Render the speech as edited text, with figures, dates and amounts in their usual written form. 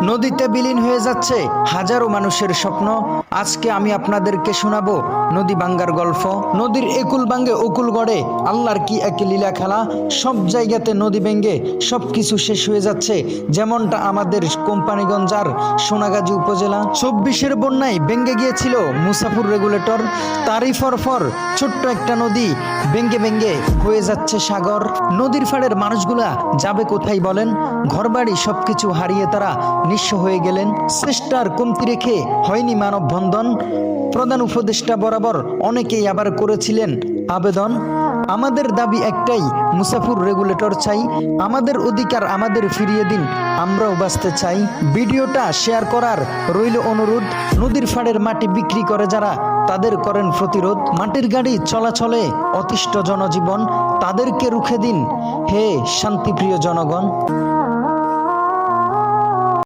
নদীতে বিলীন হয়ে যাচ্ছে হাজারো মানুষের স্বপ্ন। আজকে আমি আপনাদেরকে শোনাবো নদী ভাঙ্গার গল্প। নদীর একুল ভাঙ্গে অকুল গড়ে, আল্লাহর কি এক লীলা খেলা। সব জায়গাতে নদী ভেঙ্গে সবকিছু শেষ হয়ে যাচ্ছে, যেমনটা আমাদের কোম্পানিগঞ্জ আর সোনাগাজী উপজেলা। 24-এর বন্যায় ভেঙ্গে গিয়েছিল মুসাফুর রেগুলেটর। তারই ফরফর ছোট্ট একটা নদী ভেঙ্গে ভেঙ্গে হয়ে যাচ্ছে সাগর। নদীর ফাড়ের মানুষগুলা যাবে কোথায় বলেন? ঘরবাড়ি সবকিছু হারিয়ে তারা নিঃস্ব হয়ে গেলেন। চেষ্টার কমতি রেখে হয়নি মানববন্ধন। প্রধান উপদেষ্টা বরাবর অনেকেই আবার করেছিলেন আবেদন। আমাদের দাবি একটাই, মুসাফুর রেগুলেটর চাই। আমাদের অধিকার আমাদের ফিরিয়ে দিন, আমরাও বাঁচতে চাই। ভিডিওটা শেয়ার করার রইল অনুরোধ। নদীর ফাড়ের মাটি বিক্রি করে যারা, তাদের করেন প্রতিরোধ। মাটির গাড়ি চলাচলে অতিষ্ঠ জনজীবন, তাদেরকে রুখে দিন হে শান্তিপ্রিয় জনগণ।